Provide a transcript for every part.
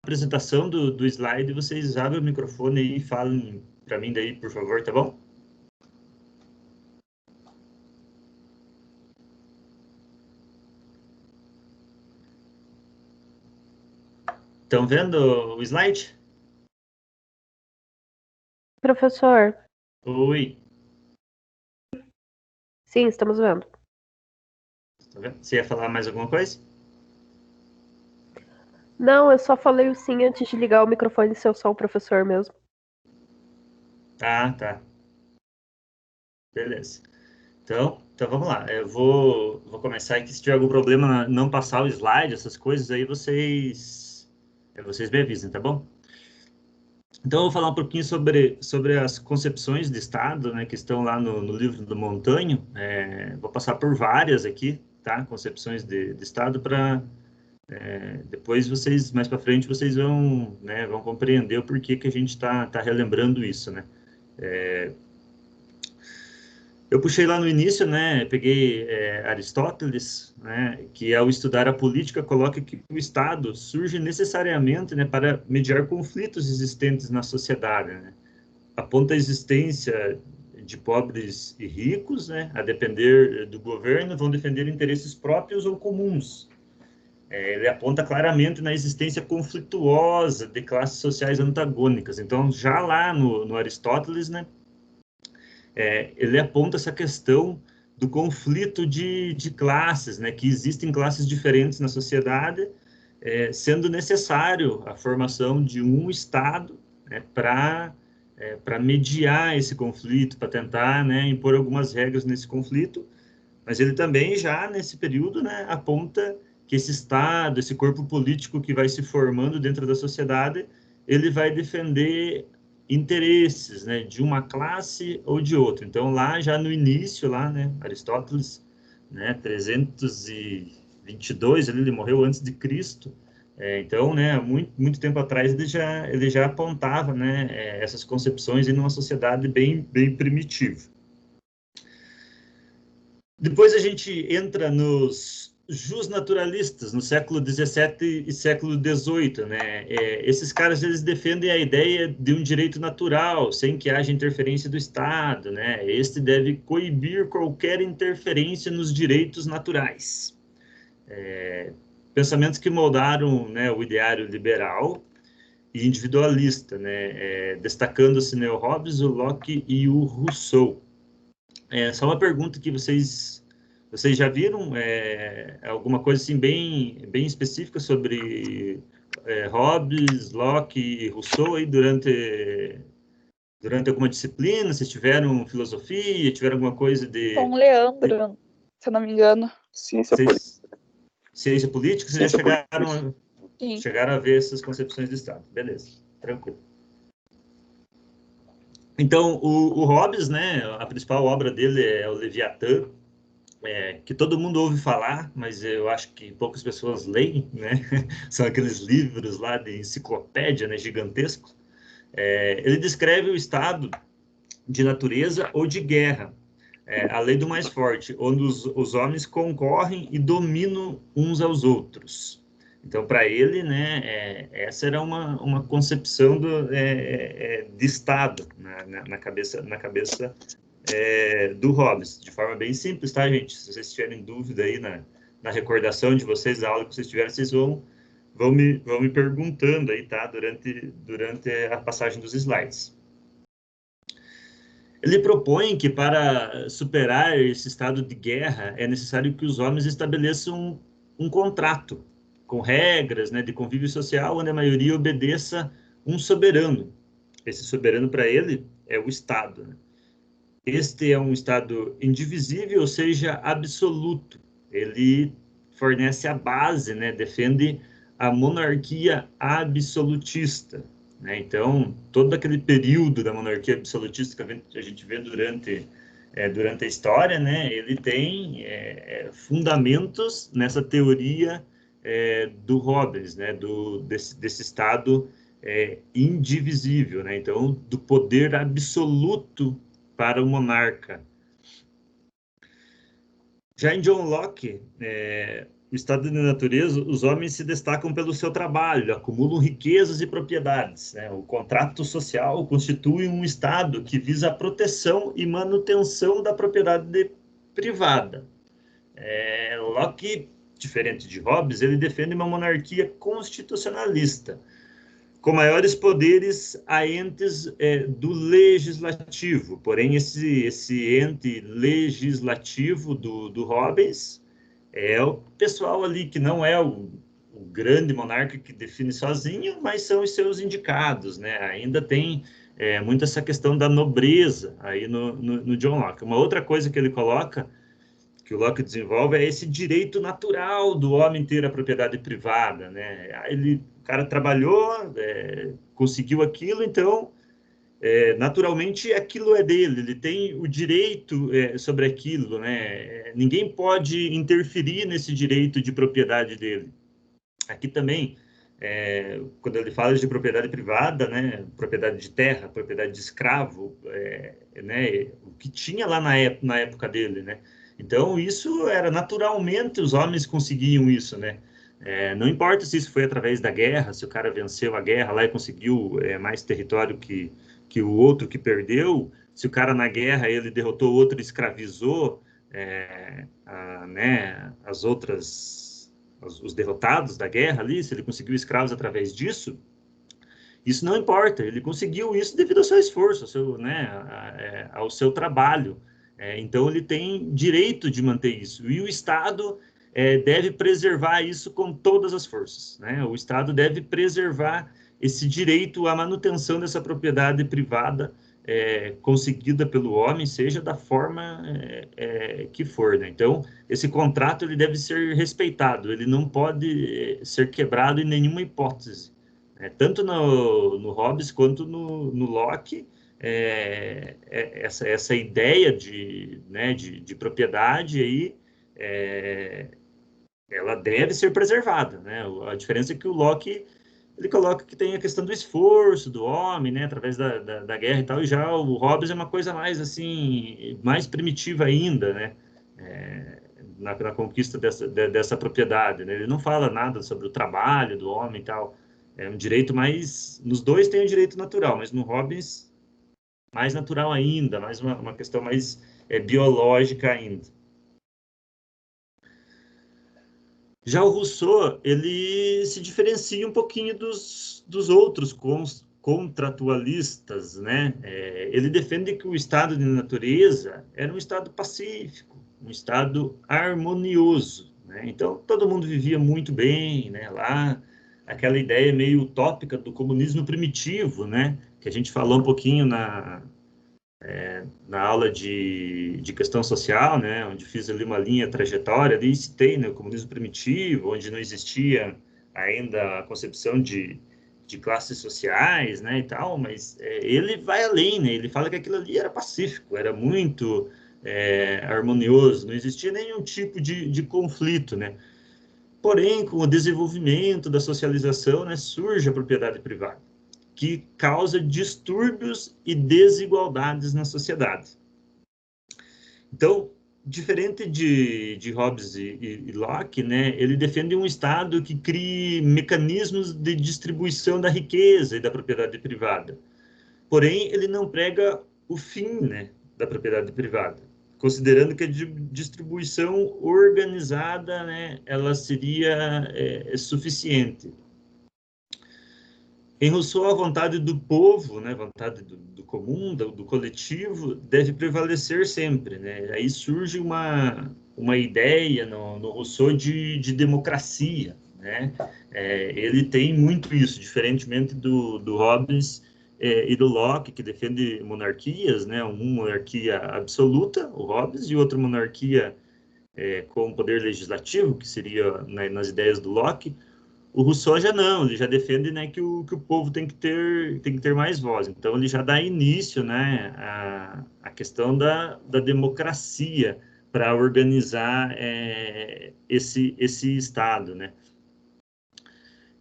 apresentação do slide, vocês abrem o microfone aí e falem para mim daí, por favor, tá bom? Estão vendo o slide? Professor. Oi. Sim, estamos vendo. Tá vendo? Você ia falar mais alguma coisa? Não, eu só falei o sim antes de ligar o microfone se eu sou o professor mesmo. Ah, tá. Beleza. Então vamos lá. Eu vou começar aqui. Se tiver algum problema não passar o slide, essas coisas aí, vocês me avisem, tá bom? Então, eu vou falar um pouquinho sobre as concepções de Estado, né, que estão lá no livro do Montanho. Vou passar por várias aqui, tá? Concepções de Estado para depois vocês, mais para frente, vocês vão, né, vão compreender o porquê que a gente tá relembrando isso, né? Eu puxei lá no início, né, peguei Aristóteles, né, que ao estudar a política coloca que o Estado surge necessariamente, né, para mediar conflitos existentes na sociedade, né? Aponta a existência de pobres e ricos, né, a depender do governo, vão defender interesses próprios ou comuns. Ele aponta claramente na existência conflituosa de classes sociais antagônicas. Então, já lá no Aristóteles, né, ele aponta essa questão do conflito de classes, né, que existem classes diferentes na sociedade, sendo necessário a formação de um Estado, né, para mediar esse conflito, para tentar, né, impor algumas regras nesse conflito. Mas ele também já nesse período, né, aponta que esse Estado, esse corpo político que vai se formando dentro da sociedade, ele vai defender interesses, né, de uma classe ou de outra. Então, lá já no início, lá, né, Aristóteles, né, 322, ele morreu antes de Cristo. Então, né, muito tempo atrás ele já apontava, né, essas concepções em uma sociedade bem primitiva. Depois a gente entra nos justnaturalistas, no século XVII e século XVIII, né? Esses caras, eles defendem a ideia de um direito natural, sem que haja interferência do Estado, né? Este deve coibir qualquer interferência nos direitos naturais. Pensamentos que moldaram, né, o ideário liberal e individualista, né? Destacando-se, né, o Hobbes, o Locke e o Rousseau. Só uma pergunta que vocês já viram alguma coisa assim bem específica sobre Hobbes, Locke e Rousseau aí durante alguma disciplina? Vocês tiveram filosofia, tiveram alguma coisa Dom Leandro, se eu não me engano. Ciência política, vocês já chegaram a ver essas concepções de Estado. Beleza, tranquilo. Então, o Hobbes, né, a principal obra dele é o Leviatã, que todo mundo ouve falar, mas eu acho que poucas pessoas leem, né? São aqueles livros lá de enciclopédia, né, gigantescos. Ele descreve o estado de natureza ou de guerra, a lei do mais forte, onde os homens concorrem e dominam uns aos outros. Então, para ele, né, essa era uma concepção de Estado na cabeça do Hobbes, de forma bem simples, tá, gente? Se vocês tiverem dúvida aí na recordação de vocês, da aula que vocês tiverem, vocês vão me perguntando aí, tá? Durante a passagem dos slides. Ele propõe que para superar esse estado de guerra é necessário que os homens estabeleçam um contrato com regras, né, de convívio social, onde a maioria obedeça um soberano. Esse soberano, para ele, é o Estado, né? Este é um Estado indivisível, ou seja, absoluto. Ele fornece a base, né? Defende a monarquia absolutista, né? Então, todo aquele período da monarquia absolutista que a gente vê durante a história, né? Ele tem fundamentos nessa teoria do Hobbes, né? Desse Estado indivisível, né? Então, do poder absoluto para o monarca. Já em John Locke, o estado de natureza, os homens se destacam pelo seu trabalho, acumulam riquezas e propriedades, né? O contrato social constitui um estado que visa a proteção e manutenção da propriedade privada. Locke, diferente de Hobbes, ele defende uma monarquia constitucionalista, com maiores poderes a entes do legislativo. Porém, esse ente legislativo do Hobbes é o pessoal ali que não é o grande monarca que define sozinho, mas são os seus indicados, né? Ainda tem muito essa questão da nobreza aí no John Locke. Uma outra coisa que ele coloca, que o Locke desenvolve, é esse direito natural do homem ter a propriedade privada, né? O cara trabalhou, conseguiu aquilo, então, naturalmente, aquilo é dele, ele tem o direito sobre aquilo, né? Ninguém pode interferir nesse direito de propriedade dele. Aqui também, quando ele fala de propriedade privada, né? Propriedade de terra, propriedade de escravo, né? O que tinha lá na época dele, né? Então, isso era naturalmente, os homens conseguiam isso, né? Não importa se isso foi através da guerra, se o cara venceu a guerra lá e conseguiu mais território que o outro que perdeu, se o cara na guerra ele derrotou o outro e escravizou né, os derrotados da guerra ali, se ele conseguiu escravos através disso, isso não importa, ele conseguiu isso devido ao seu esforço, ao seu trabalho. Então, ele tem direito de manter isso. E o Estado deve preservar isso com todas as forças, né? O Estado deve preservar esse direito à manutenção dessa propriedade privada conseguida pelo homem, seja da forma que for, né? Então, esse contrato ele deve ser respeitado, ele não pode ser quebrado em nenhuma hipótese. Tanto no Hobbes quanto no Locke, essa ideia de propriedade aí, ela deve ser preservada, né? A diferença é que o Locke ele coloca que tem a questão do esforço do homem, né, através da guerra e tal, e já o Hobbes é uma coisa mais assim, mais primitiva ainda, né? Na conquista dessa propriedade, né? Ele não fala nada sobre o trabalho do homem e tal. É um direito mais... Nos dois tem o direito natural, mas no Hobbes, mais natural ainda, mais uma questão mais biológica ainda. Já o Rousseau, ele se diferencia um pouquinho dos outros contratualistas, né? Ele defende que o estado de natureza era um estado pacífico, um estado harmonioso, né? Então, todo mundo vivia muito bem, né? Lá, aquela ideia meio utópica do comunismo primitivo, né? Que a gente falou um pouquinho na aula de questão social, né, onde fiz ali uma linha trajetória, ali citei, né, o comunismo primitivo, onde não existia ainda a concepção de classes sociais, né, e tal, mas ele vai além, né, ele fala que aquilo ali era pacífico, era muito harmonioso, não existia nenhum tipo de conflito, né. Porém, com o desenvolvimento da socialização, né, surge a propriedade privada, que causa distúrbios e desigualdades na sociedade. Então, diferente de Hobbes e Locke, né, ele defende um Estado que crie mecanismos de distribuição da riqueza e da propriedade privada. Porém, ele não prega o fim, né, da propriedade privada, considerando que a distribuição organizada, né, ela seria suficiente. Em Rousseau, a vontade do povo, né, a vontade do comum, do coletivo, deve prevalecer sempre, né? Aí surge uma ideia no Rousseau de democracia, né? Ele tem muito isso, diferentemente do Hobbes e do Locke, que defende monarquias, né? Uma monarquia absoluta, o Hobbes, e outra monarquia com poder legislativo, que seria, né, nas ideias do Locke. O Rousseau já não, ele já defende, né, que o povo tem que ter mais voz. Então, ele já dá início, né, à questão da democracia para organizar esse Estado, né.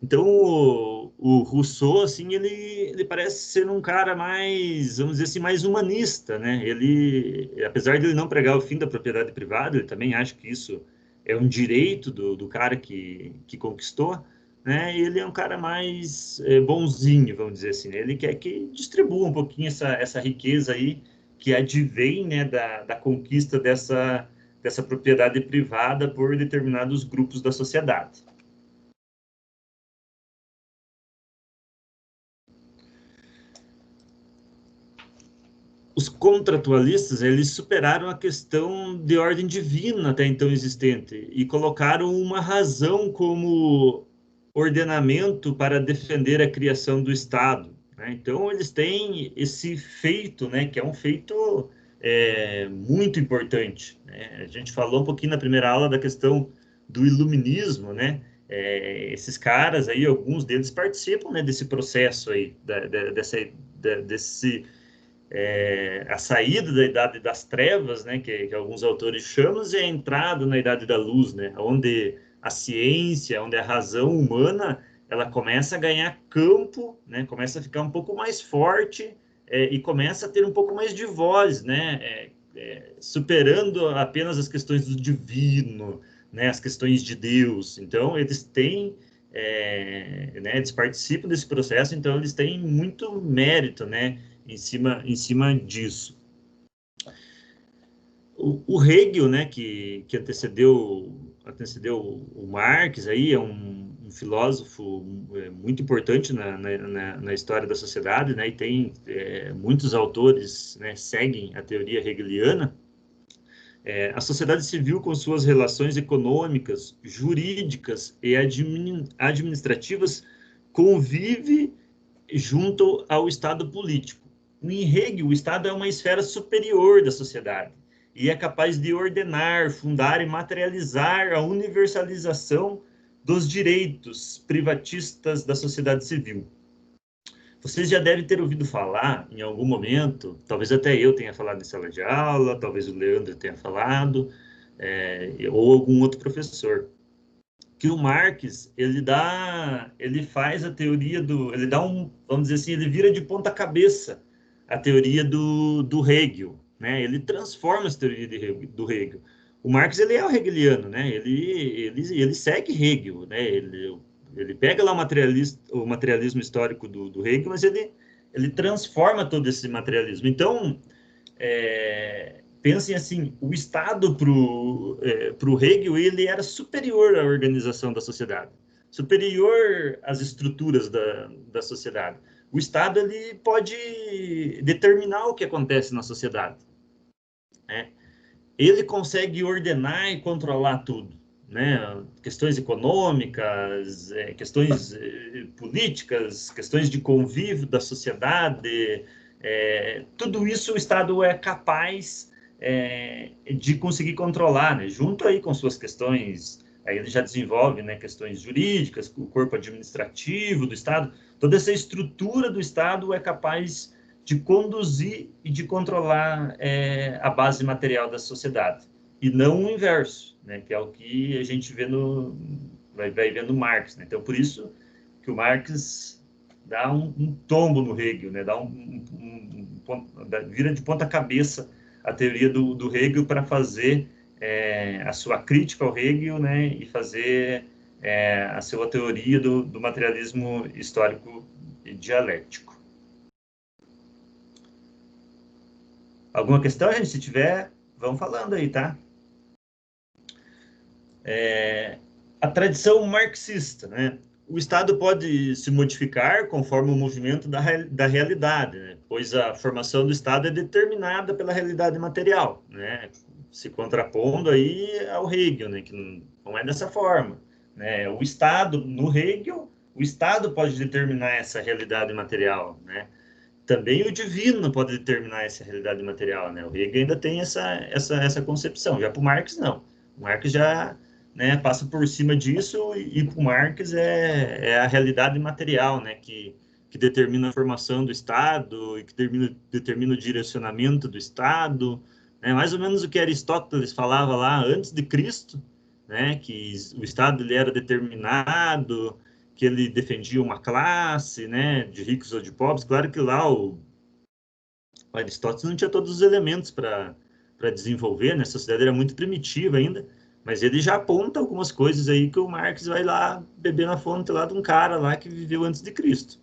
Então, o Rousseau, assim, ele parece ser um cara mais, vamos dizer assim, mais humanista, né. Ele, apesar de ele não pregar o fim da propriedade privada, ele também acha que isso é um direito do cara que conquistou, né? E ele é um cara mais bonzinho, vamos dizer assim, né? Ele quer que distribua um pouquinho essa riqueza aí que advém, né, da conquista dessa propriedade privada por determinados grupos da sociedade. Os contratualistas, eles superaram a questão de ordem divina até então existente e colocaram uma razão como ordenamento para defender a criação do Estado, né? Então, eles têm esse feito, né, que é um feito muito importante, né? A gente falou um pouquinho na primeira aula da questão do iluminismo, né? Esses caras aí, alguns deles participam, né, desse processo aí, desse a saída da Idade das Trevas, né, que alguns autores chamam, e a entrada na Idade da Luz, né, onde a ciência, onde a razão humana, ela começa a ganhar campo, né, começa a ficar um pouco mais forte e começa a ter um pouco mais de voz, né, superando apenas as questões do divino, né, as questões de Deus. Então, eles têm né, eles participam desse processo, então eles têm muito mérito, né, em cima disso. O Hegel, né, que antecedeu o Marx, aí, é um filósofo muito importante na história da sociedade, né, e tem muitos autores, né, seguem a teoria hegeliana. A sociedade civil, com suas relações econômicas, jurídicas e administrativas, convive junto ao Estado político. Em Hegel, o Estado é uma esfera superior da sociedade e é capaz de ordenar, fundar e materializar a universalização dos direitos privatistas da sociedade civil. Vocês já devem ter ouvido falar, em algum momento, talvez até eu tenha falado em sala de aula, talvez o Leandro tenha falado, ou algum outro professor, que o Marx, ele faz a teoria ele dá vamos dizer assim, ele vira de ponta cabeça a teoria do Hegel, né? Ele transforma essa teoria do Hegel. O Marx, ele é o hegeliano, né? Ele segue Hegel, né? Ele pega lá o materialismo histórico do Hegel, mas ele transforma todo esse materialismo. Então, pensem assim, o Estado para o Hegel, ele era superior à organização da sociedade, superior às estruturas da sociedade. O Estado, ele pode determinar o que acontece na sociedade, né? Ele consegue ordenar e controlar tudo, né? Questões econômicas, questões políticas, questões de convívio da sociedade, tudo isso o Estado é capaz de conseguir controlar, né? Junto aí com suas questões, aí ele já desenvolve, né, questões jurídicas, o corpo administrativo do Estado, toda essa estrutura do Estado é capaz de conduzir e de controlar a base material da sociedade, e não o inverso, né, que é o que a gente vê vai vendo Marx, né? Então, por isso que o Marx dá um tombo no Hegel, né? Vira de ponta cabeça a teoria do Hegel para fazer a sua crítica ao Hegel, né, e fazer a sua teoria do materialismo histórico e dialético. Alguma questão, gente? Se tiver, vamos falando aí, tá? A tradição marxista, né? O Estado pode se modificar conforme o movimento da realidade, né? Pois a formação do Estado é determinada pela realidade material, né? Se contrapondo aí ao Hegel, né? Que não é dessa forma, né? O Estado, no Hegel, o Estado pode determinar essa realidade material, né? Também o divino pode determinar essa realidade material, né? O Hegel ainda tem essa concepção. Já para o Marx, não. O Marx já, né, passa por cima disso e para o Marx é a realidade material, né, que determina a formação do Estado e que determina o direcionamento do Estado, né? Mais ou menos o que Aristóteles falava lá antes de Cristo, né, que o Estado ele era determinado, que ele defendia uma classe, né, de ricos ou de pobres. Claro que lá o Aristóteles não tinha todos os elementos para desenvolver, né? A sociedade era muito primitiva ainda, Mas ele já aponta algumas coisas aí que o Marx vai lá beber na fonte lá de um cara lá que viveu antes de Cristo.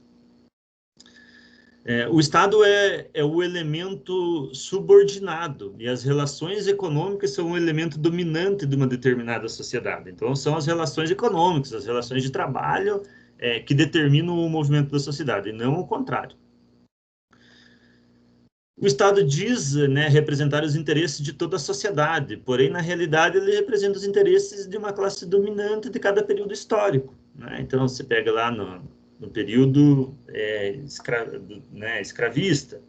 O Estado é o elemento subordinado e as relações econômicas são um elemento dominante de uma determinada sociedade. Então, são as relações econômicas, as relações de trabalho que determinam o movimento da sociedade, e não o contrário. O Estado diz, né, representar os interesses de toda a sociedade, porém, na realidade, ele representa os interesses de uma classe dominante de cada período histórico, né? Então, você pega lá no período escravista,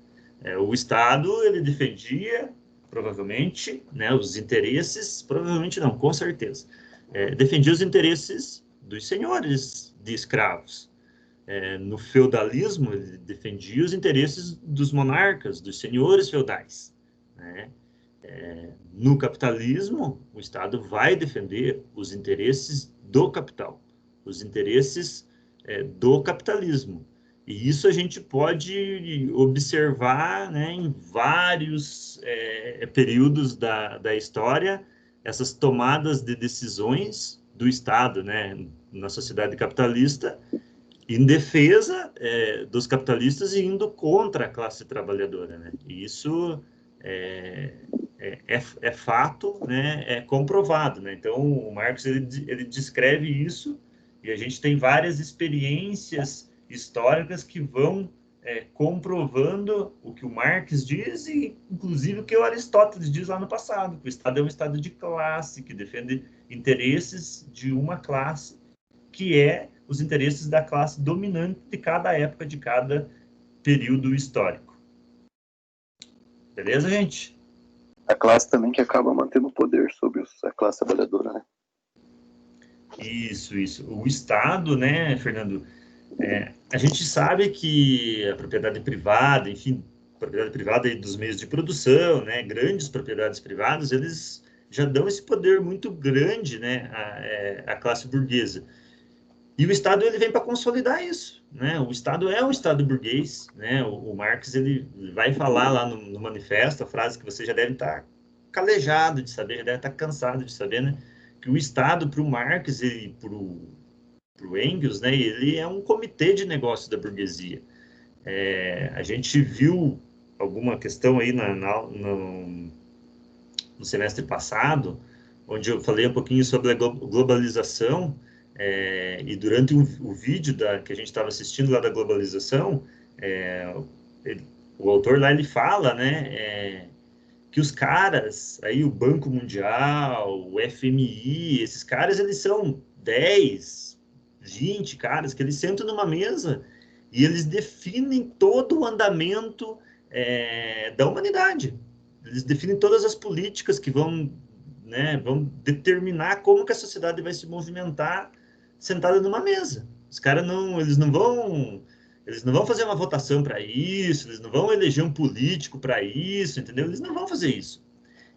o Estado ele defendia, provavelmente, né, os interesses, provavelmente não, com certeza, defendia os interesses dos senhores de escravos. No feudalismo, ele defendia os interesses dos monarcas, dos senhores feudais, né? No capitalismo, o Estado vai defender os interesses do capital, os interesses do capitalismo. E isso a gente pode observar, né, em vários períodos da história, essas tomadas de decisões do Estado, né, na sociedade capitalista, em defesa dos capitalistas e indo contra a classe trabalhadora, né? E isso é fato, né? É comprovado, né? Então, o Marx ele descreve isso e a gente tem várias experiências históricas que vão comprovando o que o Marx diz e, inclusive, o que o Aristóteles diz lá no passado, que o Estado é um Estado de classe, que defende interesses de uma classe, que é os interesses da classe dominante de cada época, de cada período histórico. Beleza, gente? A classe também que acaba mantendo o poder sobre a classe trabalhadora, né? Isso. O Estado, né, Fernando, a gente sabe que a propriedade privada, enfim, propriedade privada aí dos meios de produção, né, grandes propriedades privadas, eles já dão esse poder muito grande, né, à classe burguesa. E o Estado ele vem para consolidar isso, né? O Estado é um Estado burguês, né? O Marx ele vai falar lá no manifesto a frase que você já deve estar calejado de saber, já deve estar cansado de saber, né? Que o Estado para o Marx e para o Engels, né? Ele é um comitê de negócios da burguesia. A gente viu alguma questão aí no semestre passado, onde eu falei um pouquinho sobre a globalização. E durante o vídeo que a gente estava assistindo lá da globalização, o autor lá ele fala, né, que os caras, aí o Banco Mundial, o FMI, esses caras, eles são 10, 20 caras que eles sentam numa mesa e eles definem todo o andamento da humanidade. Eles definem todas as políticas que vão determinar como que a sociedade vai se movimentar sentada numa mesa. Os caras eles não vão fazer uma votação para isso, eles não vão eleger um político para isso, entendeu? Eles não vão fazer isso.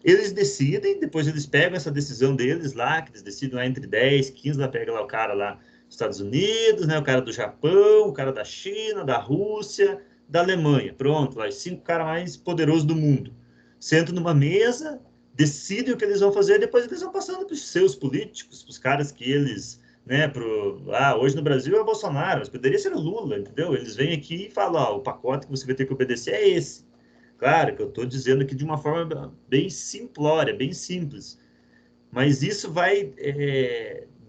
Eles decidem, depois eles pegam essa decisão deles lá, que eles decidem lá entre 10, 15, lá pega lá o cara lá dos Estados Unidos, né, o cara do Japão, o cara da China, da Rússia, da Alemanha. Pronto, lá os 5 caras mais poderosos do mundo. Sentam numa mesa, decidem o que eles vão fazer, depois eles vão passando para os seus políticos, para os caras que eles, né, hoje no Brasil é o Bolsonaro, mas poderia ser o Lula, entendeu? Eles vêm aqui e falam, ó, o pacote que você vai ter que obedecer é esse. Claro que eu estou dizendo aqui de uma forma bem simplória, bem simples, mas isso vai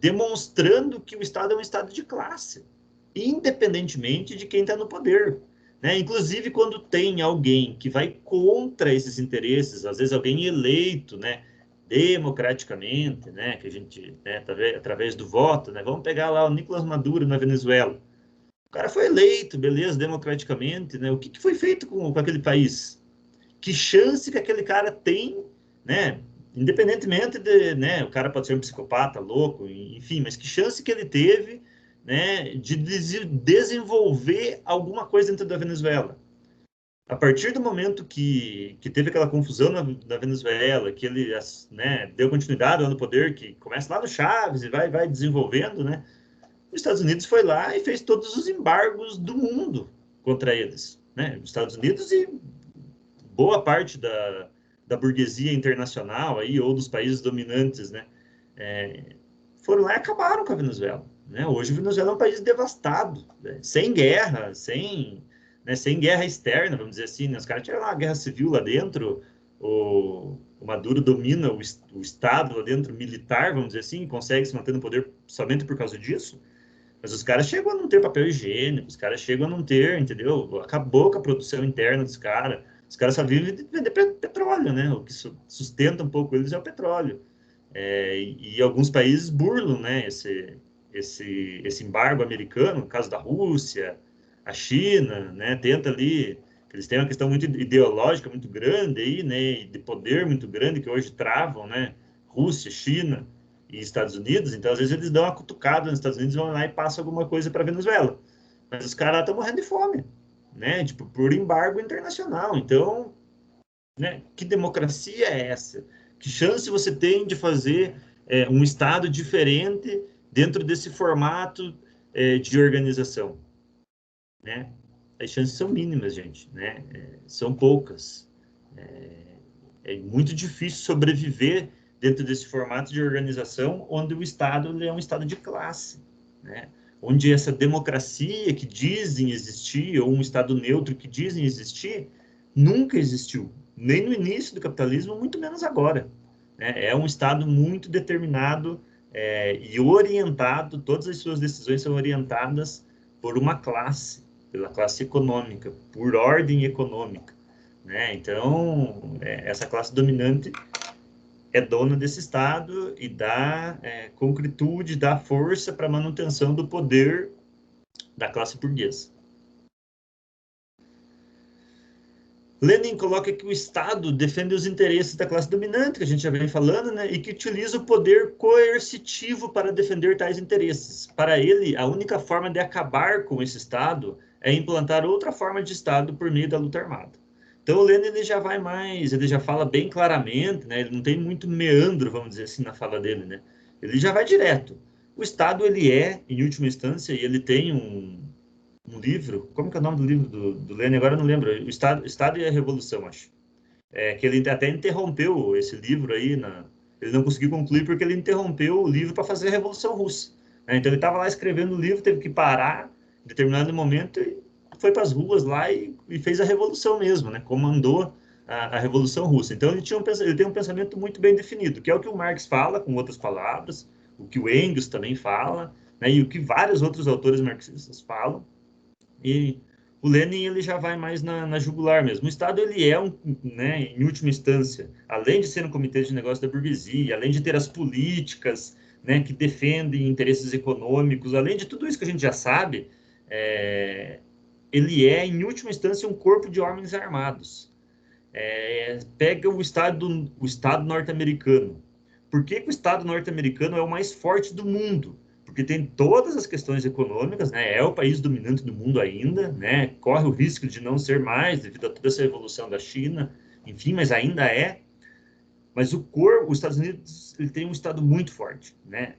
demonstrando que o Estado é um Estado de classe, independentemente de quem está no poder. Né? Inclusive, quando tem alguém que vai contra esses interesses, às vezes alguém eleito, né, democraticamente, né, que a gente, né, através do voto, né, vamos pegar lá o Nicolás Maduro na Venezuela. O cara foi eleito, beleza, democraticamente, né? O que foi feito com aquele país? Que chance que aquele cara tem, né? Independentemente de, né, o cara pode ser um psicopata, louco, enfim, mas que chance que ele teve, né, de desenvolver alguma coisa dentro da Venezuela. A partir do momento que teve aquela confusão na Venezuela, que ele, né, deu continuidade no poder, que começa lá no Chaves e vai desenvolvendo, né, os Estados Unidos foi lá e fez todos os embargos do mundo contra eles, né, os Estados Unidos e boa parte da burguesia internacional aí, ou dos países dominantes, né, foram lá e acabaram com a Venezuela. Né? Hoje a Venezuela é um país devastado, né? Sem guerra, sem guerra externa, vamos dizer assim. Né? Os caras tiveram lá a guerra civil lá dentro, o Maduro domina o Estado lá dentro, militar, vamos dizer assim, e consegue se manter no poder somente por causa disso. Mas os caras chegam a não ter papel higiênico, os caras chegam a não ter, entendeu? Acabou com a produção interna dos caras. Os caras só vivem de vender petróleo, né? O que sustenta um pouco eles é o petróleo. E alguns países burlam, né? Esse embargo americano, no caso da Rússia, a China, né? Tenta ali, eles têm uma questão muito ideológica muito grande aí, né? E de poder muito grande que hoje travam, né? Rússia, China e Estados Unidos. Então, às vezes eles dão uma cutucada nos Estados Unidos, vão lá e passam alguma coisa para a Venezuela. Mas os caras estão morrendo de fome, né? Tipo, por embargo internacional. Então, né? Que democracia é essa? Que chance você tem de fazer um Estado diferente dentro desse formato de organização? Né? As chances são mínimas, gente. Né? São poucas. É muito difícil sobreviver dentro desse formato de organização onde o Estado é um Estado de classe. Né? Onde essa democracia que dizem existir, ou um Estado neutro que dizem existir, nunca existiu. Nem no início do capitalismo, muito menos agora. Né? É um Estado muito determinado e orientado, todas as suas decisões são orientadas por uma classe, pela classe econômica, por ordem econômica. Né? Então, essa classe dominante é dona desse Estado e dá concretude, dá força para a manutenção do poder da classe burguesa. Lenin coloca que o Estado defende os interesses da classe dominante, que a gente já vem falando, né, e que utiliza o poder coercitivo para defender tais interesses. Para ele, a única forma de acabar com esse Estado é implantar outra forma de Estado por meio da luta armada. Então, o Lenin ele já vai mais, ele já fala bem claramente, né, ele não tem muito meandro, vamos dizer assim, na fala dele, né, ele já vai direto. O Estado, ele em última instância, e ele tem um livro, como que é o nome do livro do Lenin? Agora eu não lembro, o Estado e a Revolução, acho. Que ele até interrompeu esse livro aí, ele não conseguiu concluir porque ele interrompeu o livro para fazer a Revolução Russa. Né? Então ele estava lá escrevendo o livro, teve que parar em determinado momento e foi para as ruas lá e fez a Revolução mesmo, né? Comandou a Revolução Russa. Então ele tem um pensamento muito bem definido, que é o que o Marx fala, com outras palavras, o que o Engels também fala, né? E o que vários outros autores marxistas falam. E o Lenin ele já vai mais na jugular mesmo. O Estado ele né, em última instância, além de ser um comitê de negócios da burguesia, além de ter as políticas, né, que defendem interesses econômicos, além de tudo isso que a gente já sabe, ele em última instância, um corpo de homens armados. Pega o Estado norte-americano. Por que o Estado norte-americano é o mais forte do mundo? Porque tem todas as questões econômicas, né? É o país dominante do mundo ainda, né? Corre o risco de não ser mais devido a toda essa evolução da China, enfim, mas ainda é. Mas os Estados Unidos ele tem um Estado muito forte, né?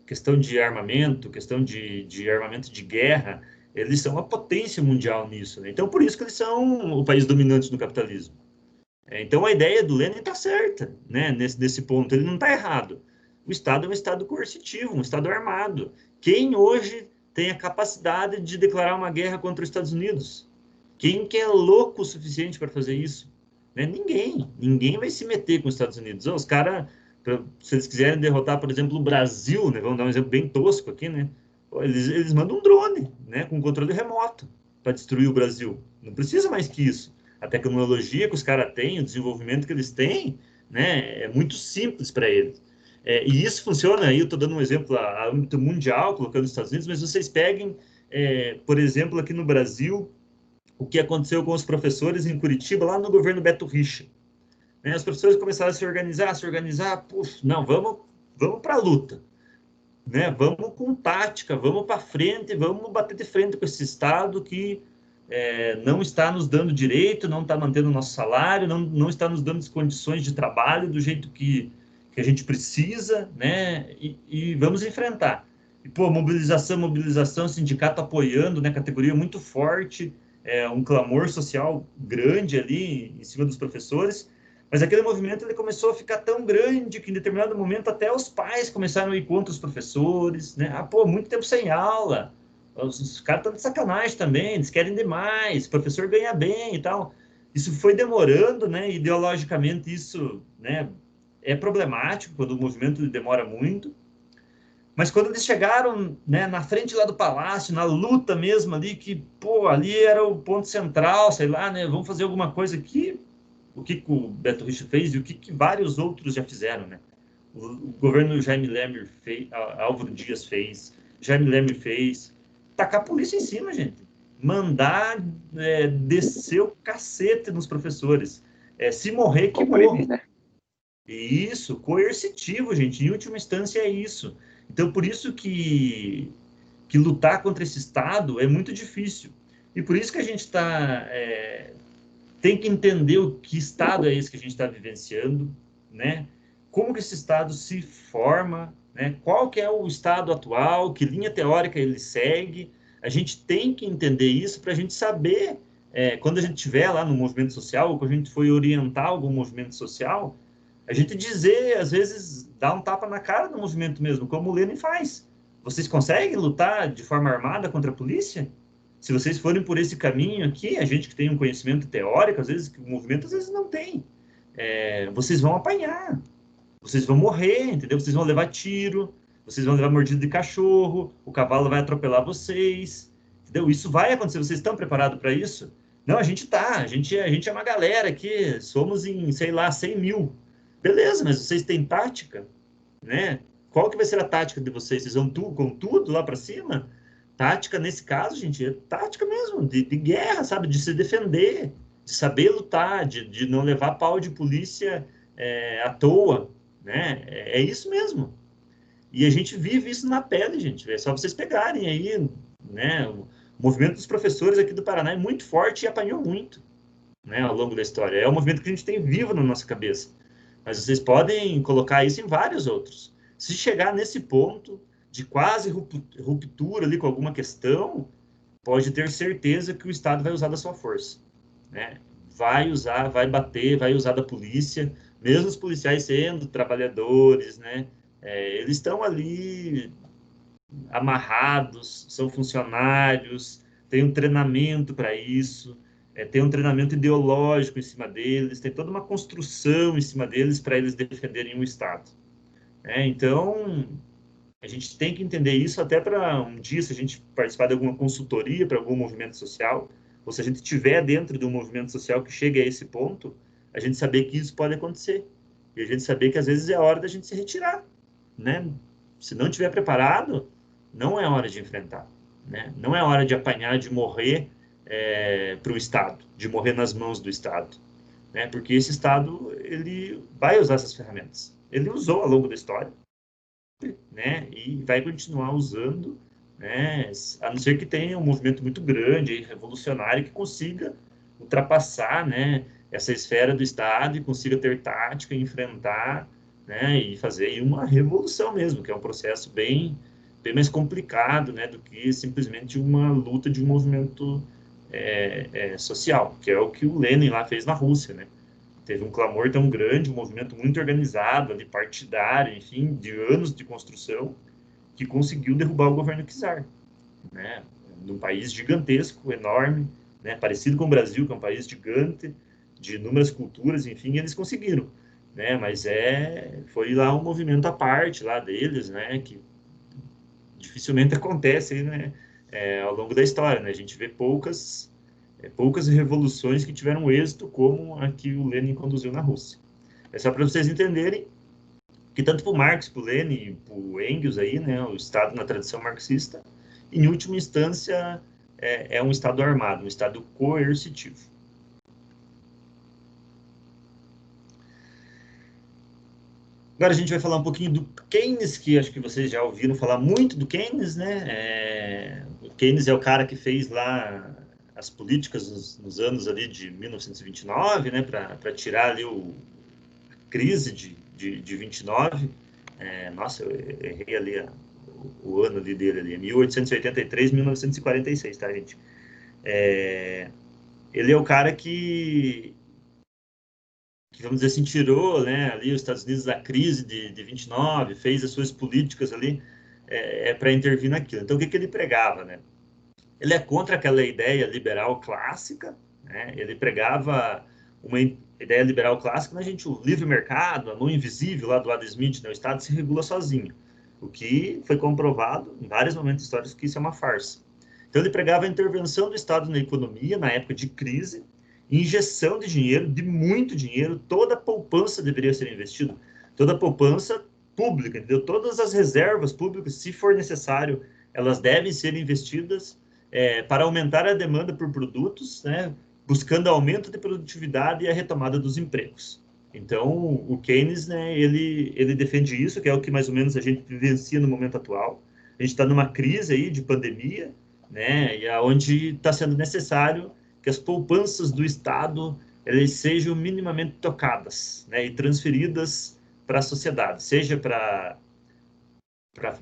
Questão de armamento, questão de armamento de guerra, eles são uma potência mundial nisso, né? Então, por isso que eles são o país dominante no capitalismo. Então, a ideia do Lenin está certa, né? Nesse ponto, ele não está errado. O Estado é um Estado coercitivo, um Estado armado. Quem hoje tem a capacidade de declarar uma guerra contra os Estados Unidos? Quem que é louco o suficiente para fazer isso? Né? Ninguém. Ninguém vai se meter com os Estados Unidos. Os caras, se eles quiserem derrotar, por exemplo, o Brasil, né? Vamos dar um exemplo bem tosco aqui, né? Eles mandam um drone, né? Com controle remoto para destruir o Brasil. Não precisa mais que isso. A tecnologia que os caras têm, o desenvolvimento que eles têm, né? É muito simples para eles. E isso funciona, aí eu estou dando um exemplo a âmbito mundial, colocando os Estados Unidos, mas vocês peguem, por exemplo, aqui no Brasil, o que aconteceu com os professores em Curitiba, lá no governo Beto Richa. Né? Os professores começaram a se organizar, não, vamos para a luta. Né? Vamos com tática, vamos para frente, vamos bater de frente com esse Estado que não está nos dando direito, não está mantendo o nosso salário, não está nos dando as condições de trabalho do jeito que a gente precisa, né? E vamos enfrentar. E, mobilização, sindicato apoiando, né? Categoria muito forte, um clamor social grande ali em cima dos professores, Mas aquele movimento ele começou a ficar tão grande que em determinado momento até os pais começaram a ir contra os professores, né? Ah, pô, muito tempo sem aula. Os caras estão de sacanagem também, eles querem demais, o professor ganha bem e tal. Isso foi demorando, né? Ideologicamente isso, né, é problemático quando o movimento demora muito. Mas quando eles chegaram, né, na frente lá do palácio, na luta mesmo ali, que, pô, ali era o ponto central, sei lá, né? Vamos fazer alguma coisa aqui. O que o Beto Richa fez e o que vários outros já fizeram, né? O governo Jaime Lerner fez, Álvaro Dias fez, Jaime Lerner fez. Tacar a polícia em cima, gente. Mandar descer o cacete nos professores. Se morrer, que morra. Né? Isso, coercitivo, gente. Em última instância é isso. Então, por isso que lutar contra esse Estado é muito difícil. E por isso que a gente tem que entender o que Estado é esse que a gente está vivenciando, né? Como que esse Estado se forma, né? Qual que é o Estado atual, que linha teórica ele segue. A gente tem que entender isso para a gente saber, quando a gente estiver lá no movimento social, ou quando a gente for orientar algum movimento social, a gente dizer, às vezes, dar um tapa na cara do movimento mesmo, como o Lenin faz. Vocês conseguem lutar de forma armada contra a polícia? Se vocês forem por esse caminho aqui, a gente que tem um conhecimento teórico, às vezes, que o movimento às vezes não tem, vocês vão apanhar, vocês vão morrer, entendeu? Vocês vão levar tiro, vocês vão levar mordida de cachorro, o cavalo vai atropelar vocês, entendeu? Isso vai acontecer, vocês estão preparados para isso? Não, a gente tá, a gente é uma galera aqui, somos em, sei lá, 100 mil. Beleza, mas vocês têm tática, né? Qual que vai ser a tática de vocês? Vocês vão com tudo lá para cima? Tática, nesse caso, gente, é tática mesmo, de guerra, sabe? De se defender, de saber lutar, de não levar pau de polícia à toa, né? É isso mesmo. E a gente vive isso na pele, gente. É só vocês pegarem aí, né? O movimento dos professores aqui do Paraná é muito forte e apanhou muito, né? Ao longo da história. É um movimento que a gente tem vivo na nossa cabeça. Mas vocês podem colocar isso em vários outros. Se chegar nesse ponto de quase ruptura ali com alguma questão, pode ter certeza que o Estado vai usar da sua força, né? Vai usar, vai bater, vai usar da polícia, mesmo os policiais sendo trabalhadores, né? Eles estão ali amarrados, são funcionários, tem um treinamento para isso, tem um treinamento ideológico em cima deles, tem toda uma construção em cima deles para eles defenderem o Estado. Então, a gente tem que entender isso até para um dia, se a gente participar de alguma consultoria para algum movimento social, ou se a gente estiver dentro de um movimento social que chegue a esse ponto, a gente saber que isso pode acontecer. E a gente saber que às vezes é hora da gente se retirar, né? Se não estiver preparado, não é hora de enfrentar, né? Não é hora de apanhar, de morrer para o Estado, de morrer nas mãos do Estado, né? Porque esse Estado, ele vai usar essas ferramentas. Ele usou ao longo da história, né? E vai continuar usando, né? A não ser que tenha um movimento muito grande, revolucionário, que consiga ultrapassar, né, essa esfera do Estado e consiga ter tática, enfrentar, né, e fazer uma revolução mesmo, que é um processo bem mais complicado, né, do que simplesmente uma luta de um movimento social, que é o que o Lenin lá fez na Rússia, né? Teve um clamor tão grande, um movimento muito organizado, ali, partidário, enfim, de anos de construção, que conseguiu derrubar o governo czar, né? Num país gigantesco, enorme, né? Parecido com o Brasil, que é um país gigante, de inúmeras culturas, enfim, eles conseguiram, né? Mas foi lá um movimento à parte lá deles, né? Que dificilmente acontece, né? Ao longo da história, né? A gente vê poucas revoluções que tiveram êxito como a que o Lenin conduziu na Rússia. É só para vocês entenderem que tanto para o Marx, para o Lenin, para o Engels aí, né, o Estado na tradição marxista, em última instância é um Estado armado, um Estado coercitivo. Agora a gente vai falar um pouquinho do Keynes, que acho que vocês já ouviram falar muito do Keynes, né? O Keynes é o cara que fez lá as políticas nos anos ali de 1929, né, para tirar ali a crise de 29. Nossa, eu errei ali o ano ali dele ali, 1883, 1946, tá, gente? Ele é o cara que vamos dizer assim, tirou, né, ali os Estados Unidos da crise de 29, fez as suas políticas ali para intervir naquilo. Então, o que ele pregava, né? Ele é contra aquela ideia liberal clássica, né? Ele pregava uma ideia liberal clássica, né, gente, o livre mercado, a mão invisível lá do Adam Smith, né, o Estado se regula sozinho, o que foi comprovado em vários momentos históricos que isso é uma farsa. Então ele pregava a intervenção do Estado na economia, na época de crise, injeção de dinheiro, de muito dinheiro, toda a poupança deveria ser investida, toda a poupança pública, entendeu? Todas as reservas públicas, se for necessário, elas devem ser investidas para aumentar a demanda por produtos, né, buscando aumento de produtividade e a retomada dos empregos. Então, o Keynes, né, ele defende isso, que é o que mais ou menos a gente vivencia no momento atual. A gente está numa crise aí de pandemia, né, e aonde está sendo necessário que as poupanças do Estado elas sejam minimamente tocadas, né, e transferidas para a sociedade, seja para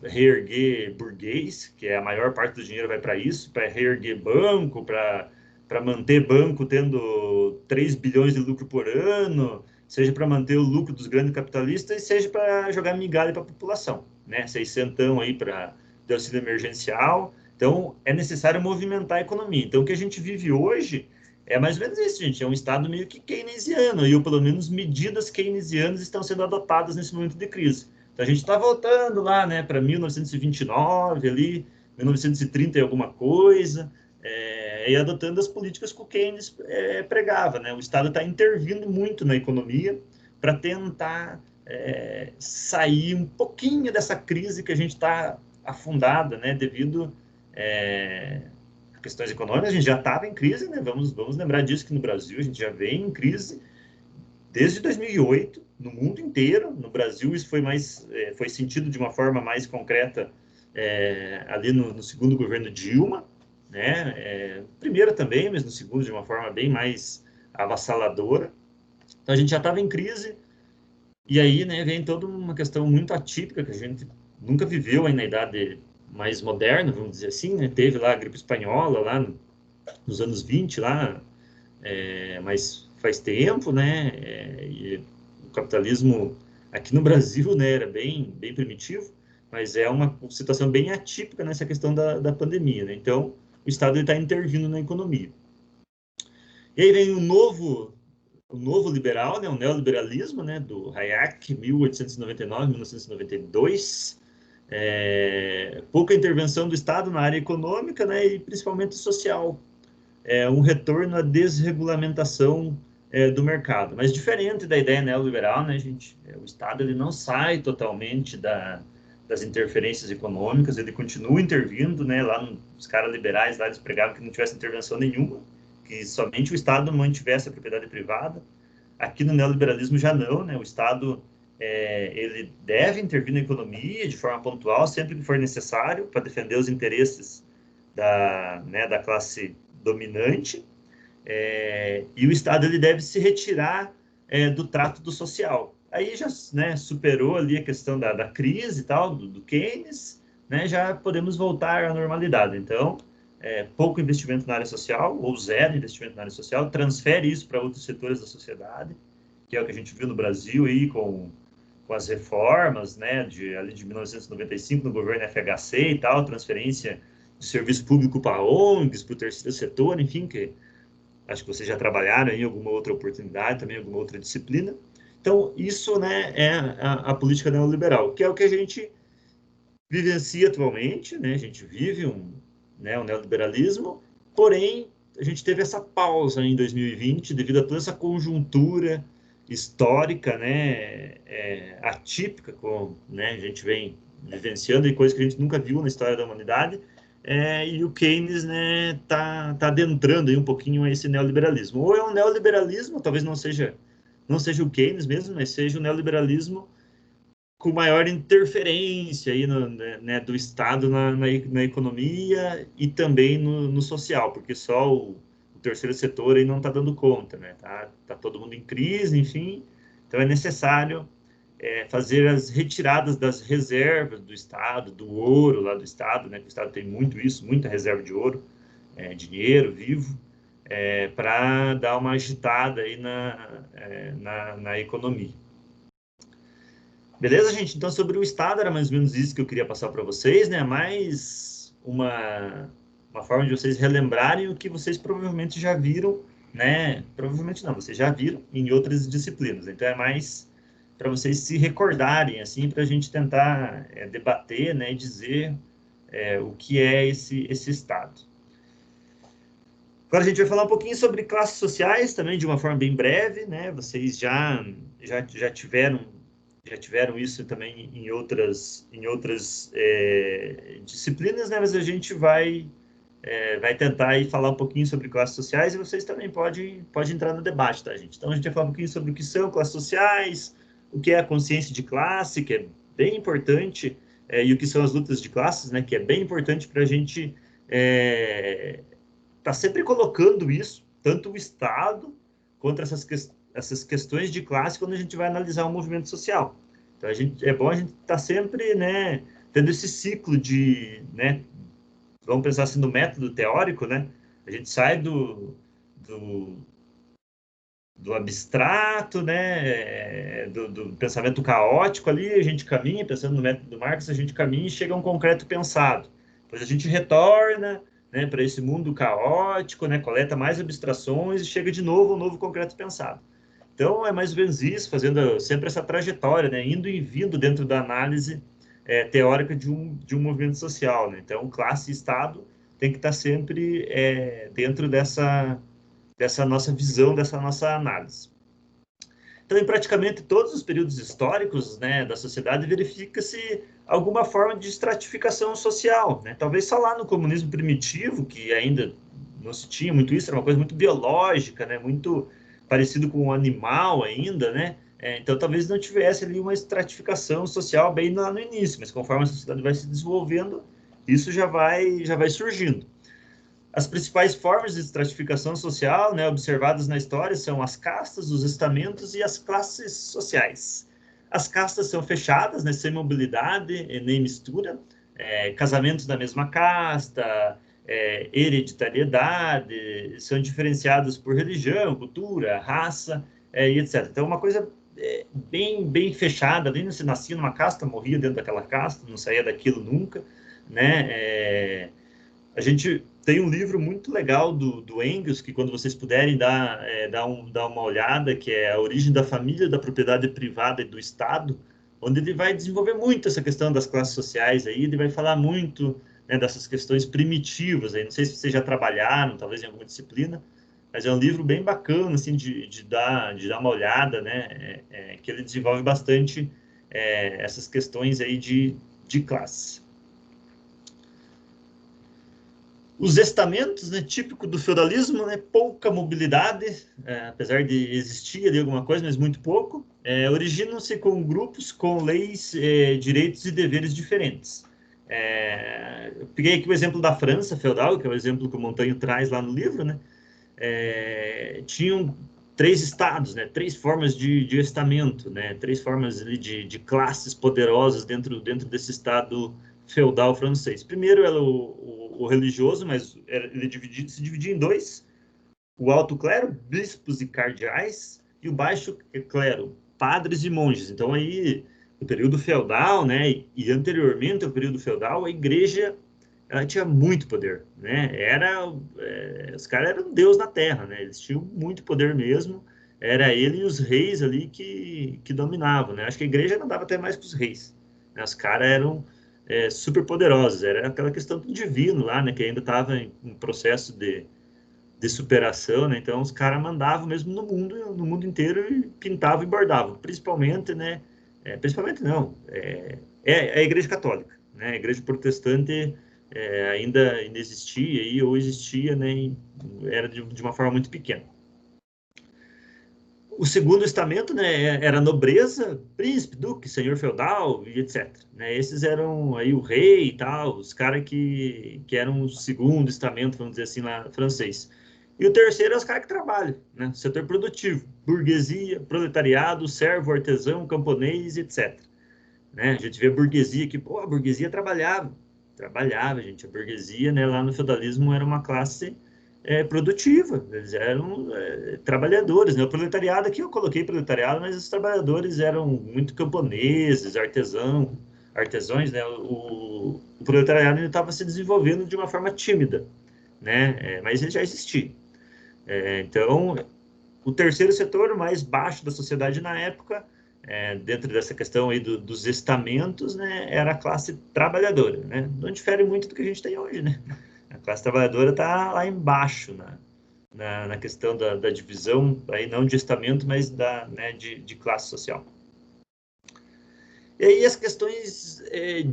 reerguer burguês, que é a maior parte do dinheiro vai para isso, para reerguer banco, para manter banco tendo 3 bilhões de lucro por ano, seja para manter o lucro dos grandes capitalistas, e seja para jogar migalha para a população, né? 600 aí para de auxílio emergencial. Então, é necessário movimentar a economia. Então, o que a gente vive hoje é mais ou menos isso, gente. É um estado meio que keynesiano, ou pelo menos medidas keynesianas estão sendo adotadas nesse momento de crise. Então, a gente está voltando lá, né, para 1929, ali, 1930 e alguma coisa, e adotando as políticas que o Keynes pregava, né? O Estado está intervindo muito na economia para tentar sair um pouquinho dessa crise que a gente está afundada, né, devido a questões econômicas. A gente já estava em crise, né? Vamos lembrar disso, que no Brasil a gente já vem em crise desde 2008, no mundo inteiro. No Brasil isso foi sentido de uma forma mais concreta ali no segundo governo Dilma, né? Primeiro também, mas no segundo de uma forma bem mais avassaladora. Então a gente já estava em crise, e aí, né, vem toda uma questão muito atípica que a gente nunca viveu aí na idade mais moderna, vamos dizer assim, né? Teve lá a gripe espanhola lá nos anos 20 lá, mas faz tempo, né? E o capitalismo aqui no Brasil, né, era bem primitivo, mas é uma situação bem atípica nessa questão da pandemia, né? Então, o Estado está intervindo na economia. E aí vem o novo liberal, né, o neoliberalismo, né, do Hayek, 1899-1992, pouca intervenção do Estado na área econômica, né, e principalmente social, um retorno à desregulamentação do mercado. Mas diferente da ideia neoliberal, né, gente, o Estado ele não sai totalmente das interferências econômicas, ele continua intervindo, né, lá os caras liberais lá eles pregavam que não tivesse intervenção nenhuma, que somente o Estado mantivesse a propriedade privada. Aqui no neoliberalismo já não, né? O Estado ele deve intervir na economia de forma pontual, sempre que for necessário, para defender os interesses da classe dominante, e o Estado ele deve se retirar do trato do social. Aí já, né, superou ali a questão da crise e tal, do Keynes, né, já podemos voltar à normalidade. Então, pouco investimento na área social, ou zero investimento na área social, transfere isso para outros setores da sociedade, que é o que a gente viu no Brasil aí com as reformas, né, ali de 1995, no governo FHC e tal, transferência de serviço público para ONGs, para o terceiro setor, enfim, que acho que vocês já trabalharam em alguma outra oportunidade, também alguma outra disciplina. Então, isso, né, é a política neoliberal, que é o que a gente vivencia atualmente, né? A gente vive um neoliberalismo, porém, a gente teve essa pausa em 2020 devido a toda essa conjuntura histórica, né, atípica, né, a gente vem vivenciando, e coisas que a gente nunca viu na história da humanidade, e o Keynes, né, tá adentrando aí um pouquinho a esse neoliberalismo. Ou é um neoliberalismo, talvez não seja o Keynes mesmo, mas seja o neoliberalismo com maior interferência aí né, do Estado na economia e também no social, porque só o terceiro setor aí não está dando conta, né? Tá todo mundo em crise, enfim. Então é necessário fazer as retiradas das reservas do Estado, do ouro lá do Estado, né? Que o Estado tem muito isso, muita reserva de ouro, dinheiro vivo, para dar uma agitada aí na economia. Beleza, gente? Então, sobre o Estado, era mais ou menos isso que eu queria passar para vocês, né? Mais uma forma de vocês relembrarem o que vocês provavelmente já viram, né? Provavelmente não, vocês já viram em outras disciplinas. Então, é mais para vocês se recordarem, assim, para a gente tentar debater, né? E dizer o que é esse Estado. Agora a gente vai falar um pouquinho sobre classes sociais também, de uma forma bem breve, né? Vocês já tiveram isso também em outras disciplinas, né? Mas a gente vai tentar aí falar um pouquinho sobre classes sociais e vocês também podem entrar no debate, tá, gente? Então a gente vai falar um pouquinho sobre o que são classes sociais, o que é a consciência de classe, que é bem importante, e o que são as lutas de classes, né? Que é bem importante para a gente tá sempre colocando isso, tanto o Estado quanto essas questões de classe quando a gente vai analisar o movimento social. Então, é bom a gente estar sempre, né, tendo esse ciclo de, né, vamos pensar assim no método teórico, né, a gente sai do abstrato, né, do pensamento caótico ali, a gente caminha, pensando no método do Marx, a gente caminha e chega a um concreto pensado. Depois a gente retorna, né, para esse mundo caótico, né, coleta mais abstrações e chega de novo ao novo concreto pensado. Então, é mais ou menos isso, fazendo sempre essa trajetória, né, indo e vindo dentro da análise teórica de um movimento social, né? Então, classe e Estado tem que estar sempre dentro dessa nossa visão, dessa nossa análise. Então, em praticamente todos os períodos históricos, né, da sociedade, verifica-se alguma forma de estratificação social, né? Talvez só lá no comunismo primitivo, que ainda não se tinha muito isso, era uma coisa muito biológica, né, muito parecido com um animal ainda, né? Então, talvez não tivesse ali uma estratificação social bem lá no início, mas conforme a sociedade vai se desenvolvendo, isso já vai surgindo. As principais formas de estratificação social, né, observadas na história são as castas, os estamentos e as classes sociais. As castas são fechadas, né, sem mobilidade nem mistura, casamentos da mesma casta, hereditariedade, são diferenciados por religião, cultura, raça, e etc. Então, uma coisa bem fechada, ali você nascia numa casta, morria dentro daquela casta, não saía daquilo nunca, né? A gente tem um livro muito legal do Engels, que quando vocês puderem dar uma olhada, que é A Origem da Família, da Propriedade Privada e do Estado, onde ele vai desenvolver muito essa questão das classes sociais aí, ele vai falar muito, né, dessas questões primitivas aí. Não sei se vocês já trabalharam, talvez em alguma disciplina, mas é um livro bem bacana, assim, de dar uma olhada, né, que ele desenvolve bastante essas questões aí de classe. Os estamentos, né, típico do feudalismo, né, pouca mobilidade, apesar de existir ali alguma coisa, mas muito pouco, originam-se com grupos com leis, direitos e deveres diferentes. Eu peguei aqui o exemplo da França feudal, que é o exemplo que o Montaigne traz lá no livro, né, tinham 3 estados, né, 3 formas de estamento, né, 3 formas ali de classes poderosas dentro desse estado feudal francês. Primeiro era o religioso, mas ele se dividia em 2, o alto clero, bispos e cardeais, e o baixo clero, padres e monges. Então aí, no período feudal, né, e anteriormente ao período feudal, a igreja ela tinha muito poder, né? Os caras eram Deus na Terra, né? Eles tinham muito poder mesmo. Era ele e os reis ali que dominavam, né? Acho que a igreja não dava até mais que os reis, né? Os caras eram super poderosos. Era aquela questão do divino lá, né? Que ainda estava em processo de superação, né? Então os caras mandavam mesmo no mundo inteiro e pintavam e bordavam, principalmente, né? Principalmente não, a Igreja Católica, né? A Igreja Protestante ainda existia aí, ou existia, né? Era de uma forma muito pequena. O segundo estamento, né, era nobreza, príncipe, duque, senhor feudal e etc. Né? Esses eram aí o rei e tal, os caras que eram o segundo estamento, vamos dizer assim, lá francês. E o terceiro é os caras que trabalham, né? Setor produtivo, burguesia, proletariado, servo, artesão, camponês, etc. Né? A gente vê a burguesia que, pô, a burguesia trabalhava, gente. A burguesia, né, lá no feudalismo era uma classe produtiva, eles eram trabalhadores, né? O proletariado, aqui eu coloquei proletariado, mas os trabalhadores eram muito camponeses, artesãos, né? O proletariado ainda estava se desenvolvendo de uma forma tímida, né? Mas ele já existia. Então, o terceiro setor, o mais baixo da sociedade na época, dentro dessa questão aí dos estamentos, né, era a classe trabalhadora, né? Não difere muito do que a gente tem hoje, né? A classe trabalhadora está lá embaixo, na questão da divisão, aí não de estamento, mas né, de classe social. E aí as questões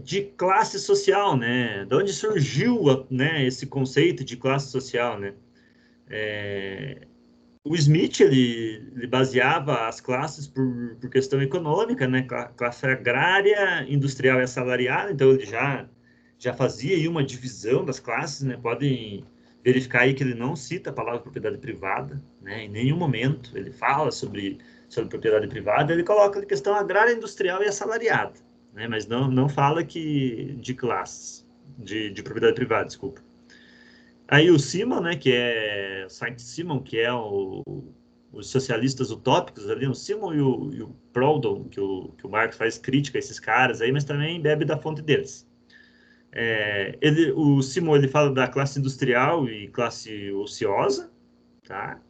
de classe social, né? De onde surgiu, né, esse conceito de classe social, né? O Smith, ele baseava as classes por questão econômica, né? Classe agrária, industrial e assalariada, então ele já fazia aí uma divisão das classes, né? Podem verificar aí que ele não cita a palavra propriedade privada, né? Em nenhum momento ele fala sobre propriedade privada, ele coloca a questão agrária, industrial e assalariada, né? Mas não fala de classes, de propriedade privada, desculpa. Aí o Simon, né, que é Saint-Simon, que é os socialistas utópicos ali, o Simon e o Proudhon, que o Marx faz crítica a esses caras aí, mas também bebe da fonte deles. O Simon, ele fala da classe industrial e classe ociosa, tá?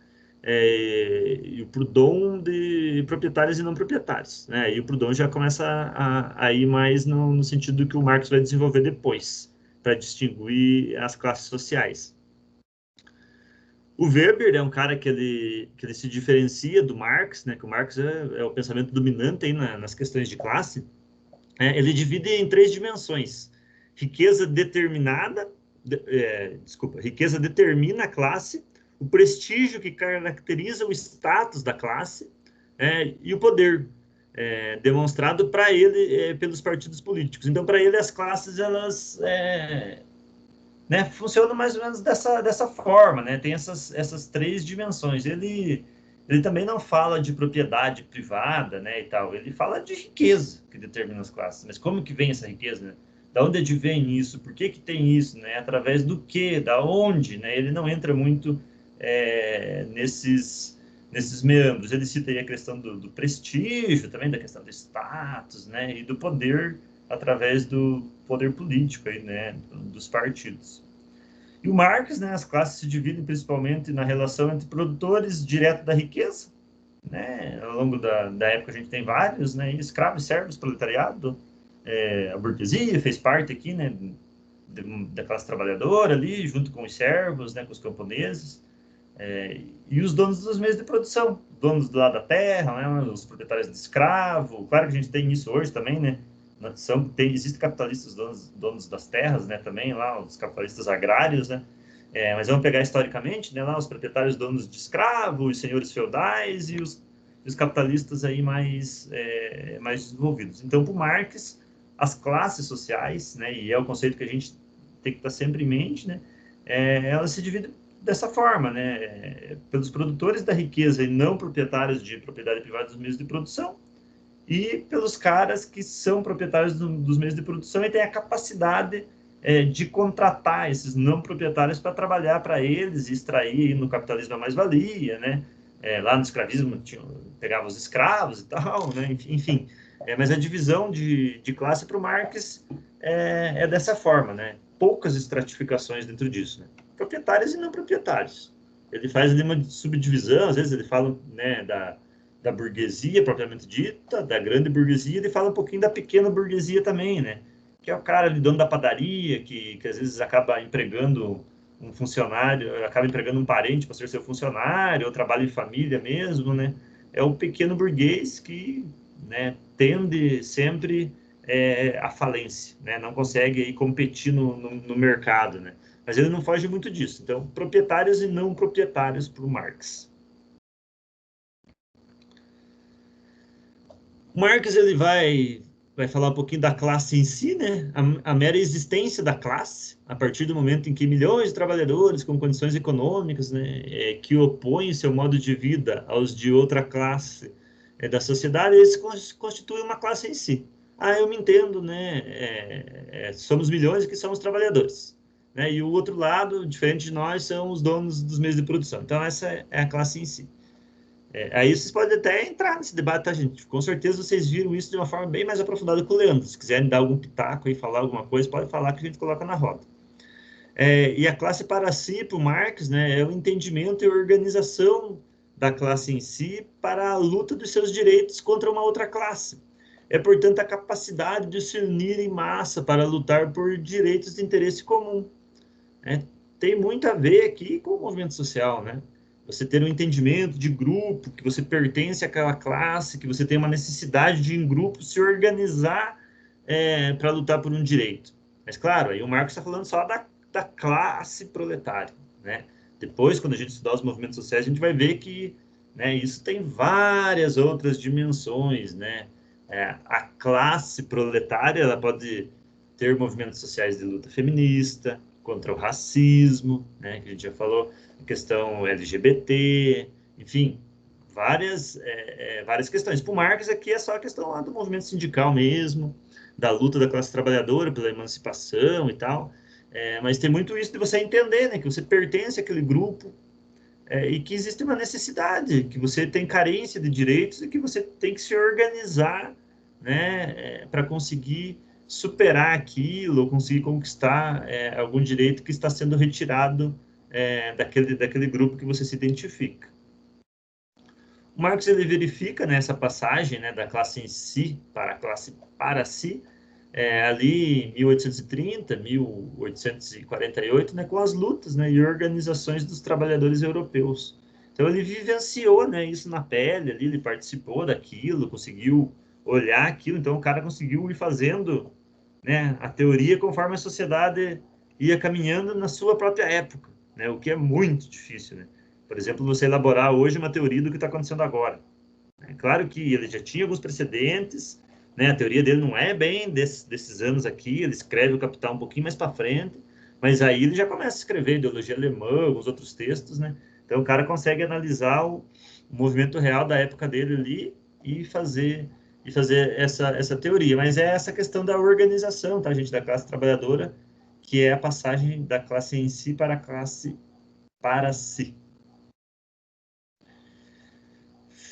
E o Proudhon de proprietários e não proprietários, né? E o Proudhon já começa a ir mais no sentido que o Marx vai desenvolver depois, para distinguir as classes sociais. O Weber é um cara que ele se diferencia do Marx, né? Que o Marx é o pensamento dominante aí nas questões de classe. Ele divide em 3 dimensões: riqueza determinada, riqueza determina a classe, o prestígio que caracteriza o status da classe, e o poder demonstrado para ele pelos partidos políticos. Então, para ele, as classes elas né, funcionam mais ou menos dessa forma, né? Tem essas 3 dimensões. Ele também não fala de propriedade privada, né, e tal. Ele fala de riqueza que determina as classes. Mas como que vem essa riqueza, né? Da onde advém isso? Por que tem isso, né? Através do quê? Da onde, né? Ele não entra muito nesses meandros. Ele cita aí a questão do prestígio, também da questão do status, né? E do poder através do poder político aí, né? Dos partidos. E o Marx, né, as classes se dividem principalmente na relação entre produtores direto da riqueza, né? Ao longo da época a gente tem vários, né? Escravos, servos, proletariado, a burguesia fez parte aqui, né? Da classe trabalhadora ali, junto com os servos, né? Com os camponeses, e os donos dos meios de produção, donos do lado da terra, né? Os proprietários de escravo. Claro que a gente tem isso hoje também, né? Existem capitalistas donos das terras, né, também, lá, os capitalistas agrários, né, mas vamos pegar historicamente, né, lá os proprietários donos de escravos, os senhores feudais e os capitalistas aí mais desenvolvidos. Então, para o Marx, as classes sociais, né, e é o conceito que a gente tem que estar sempre em mente, né, elas se dividem dessa forma, né, pelos produtores da riqueza e não proprietários de propriedade privada dos meios de produção, e pelos caras que são proprietários dos meios de produção e têm a capacidade de contratar esses não proprietários para trabalhar para eles e extrair no capitalismo a mais-valia, né? Lá no escravismo pegava os escravos e tal, né? Enfim. Mas a divisão de classe para o Marx é dessa forma, né? Poucas estratificações dentro disso, né? Proprietários e não proprietários. Ele faz ali uma subdivisão, às vezes ele fala, né, da burguesia propriamente dita, da grande burguesia, ele fala um pouquinho da pequena burguesia também, né? Que é o cara ali, dono da padaria, que às vezes acaba empregando um funcionário, acaba empregando um parente para ser seu funcionário, ou trabalha em família mesmo, né? É o pequeno burguês que, né, tende sempre à falência, né? Não consegue aí competir no mercado, né? Mas ele não foge muito disso. Então, proprietários e não proprietários para o Marx. O Marx ele vai falar um pouquinho da classe em si, né? A mera existência da classe, a partir do momento em que milhões de trabalhadores com condições econômicas, né, que opõem seu modo de vida aos de outra classe da sociedade, eles constituem uma classe em si. Eu me entendo, né? Somos milhões que somos trabalhadores. né? E o outro lado, diferente de nós, são os donos dos meios de produção. Então, essa é a classe em si. Aí vocês podem até entrar nesse debate, tá, gente? Com certeza vocês viram isso de uma forma bem mais aprofundada com o Leandro. Se quiserem dar algum pitaco e falar alguma coisa, pode falar que a gente coloca na roda. E a classe para si, para o Marx, né, é o entendimento e organização da classe em si para a luta dos seus direitos contra uma outra classe. É, portanto, a capacidade de se unir em massa para lutar por direitos de interesse comum. Né? Tem muito a ver aqui com o movimento social, né? Você ter um entendimento de grupo, que você pertence àquela classe, que você tem uma necessidade de, em grupo, se organizar para lutar por um direito. Mas, claro, aí o Marx está falando só da classe proletária, né? Depois, quando a gente estudar os movimentos sociais, a gente vai ver que, né, isso tem várias outras dimensões, né? A classe proletária, ela pode ter movimentos sociais de luta feminista, contra o racismo, né, que a gente já falou, a questão LGBT, enfim, várias questões. Para o Marx, aqui é só a questão lá do movimento sindical mesmo, da luta da classe trabalhadora pela emancipação e tal, mas tem muito isso de você entender, né, que você pertence àquele grupo, e que existe uma necessidade, que você tem carência de direitos e que você tem que se organizar, né, para conseguir superar aquilo ou conseguir conquistar algum direito que está sendo retirado daquele grupo que você se identifica. O Marx ele verifica nessa passagem, né, da classe em si para a classe para si, ali em 1830, 1848, né, com as lutas, né, e organizações dos trabalhadores europeus. Então ele vivenciou, né, isso na pele, ali, ele participou daquilo, conseguiu olhar aquilo, então o cara conseguiu ir fazendo, né, a teoria conforme a sociedade ia caminhando na sua própria época, né, o que é muito difícil, né? Por exemplo, você elaborar hoje uma teoria do que está acontecendo agora. É claro que ele já tinha alguns precedentes, né? A teoria dele não é bem desses anos aqui, ele escreve o Capital um pouquinho mais para frente, mas aí ele já começa a escrever ideologia alemã, alguns outros textos, né? Então o cara consegue analisar o movimento real da época dele ali e fazer essa teoria. Mas é essa questão da organização, tá, gente, da classe trabalhadora, que é a passagem da classe em si para a classe para si.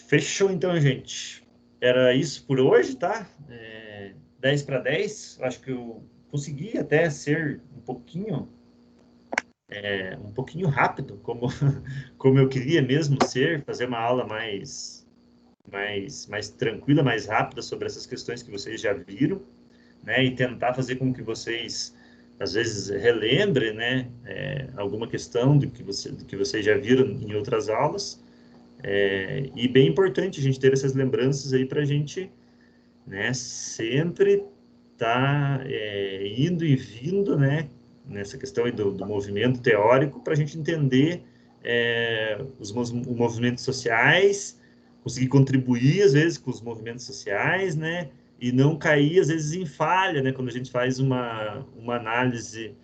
Fechou então, gente. Era isso por hoje, tá? 10 para 10. Acho que eu consegui até ser um pouquinho rápido, como eu queria mesmo ser, fazer uma aula mais tranquila, mais rápida sobre essas questões que vocês já viram, né? E tentar fazer com que vocês, às vezes, relembrem, né? Alguma questão do que vocês já viram em outras aulas. E bem importante a gente ter essas lembranças aí para a gente, né, sempre tá indo e vindo, né, nessa questão aí do movimento teórico, para a gente entender os movimentos sociais, conseguir contribuir, às vezes, com os movimentos sociais, né, e não cair, às vezes, em falha, né, quando a gente faz uma análise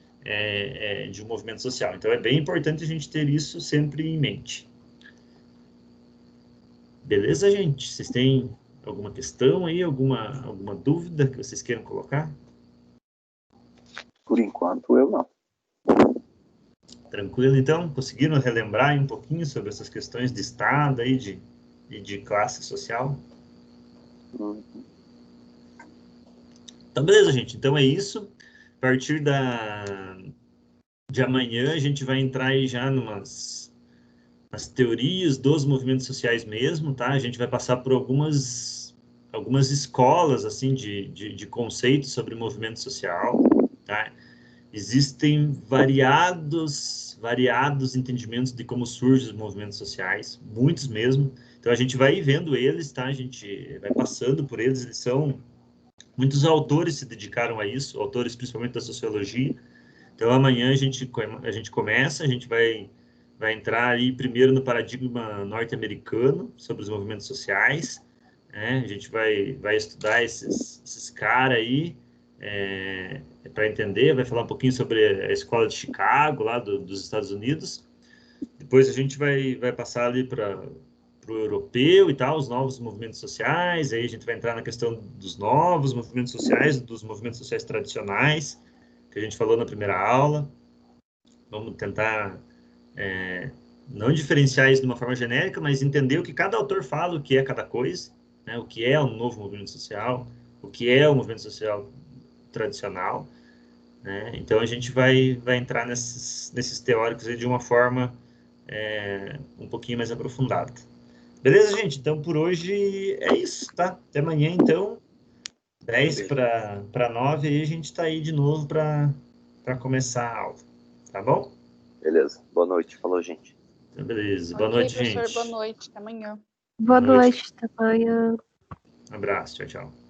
de um movimento social. Então, é bem importante a gente ter isso sempre em mente. Beleza, gente? Vocês têm alguma questão aí, alguma dúvida que vocês queiram colocar? Por enquanto, eu não. Tranquilo, então? Conseguiram relembrar aí um pouquinho sobre essas questões de Estado aí, de classe social? Então, beleza, gente. Então, é isso. A partir de amanhã, a gente vai entrar aí já as teorias dos movimentos sociais mesmo, tá? A gente vai passar por algumas escolas, assim, de conceitos sobre movimento social, tá? Existem variados entendimentos de como surgem os movimentos sociais, muitos mesmo. Então, a gente vai vendo eles, tá? A gente vai passando por eles, muitos autores se dedicaram a isso, autores principalmente da sociologia. Então, amanhã a gente começa, a gente vai entrar aí primeiro no paradigma norte-americano sobre os movimentos sociais, né? A gente vai estudar esses caras aí para entender, vai falar um pouquinho sobre a escola de Chicago, lá dos Estados Unidos. Depois a gente vai passar ali para o europeu e tal, os novos movimentos sociais, aí a gente vai entrar na questão dos novos movimentos sociais, dos movimentos sociais tradicionais, que a gente falou na primeira aula. Vamos tentar não diferenciar isso de uma forma genérica, mas entender o que cada autor fala, o que é cada coisa, né? O que é um novo movimento social, o que é o movimento social tradicional, né? Então, a gente vai entrar nesses teóricos aí de uma forma um pouquinho mais aprofundada. Beleza, gente? Então, por hoje é isso, tá? Até amanhã, então, 10 para 9, aí a gente está aí de novo para começar a aula, tá bom? Beleza. Boa noite. Falou, gente. Então, beleza. Boa Ok, noite, professor, gente. boa noite. Até amanhã. Boa Boa noite. noite, até amanhã. Um abraço. Tchau, tchau.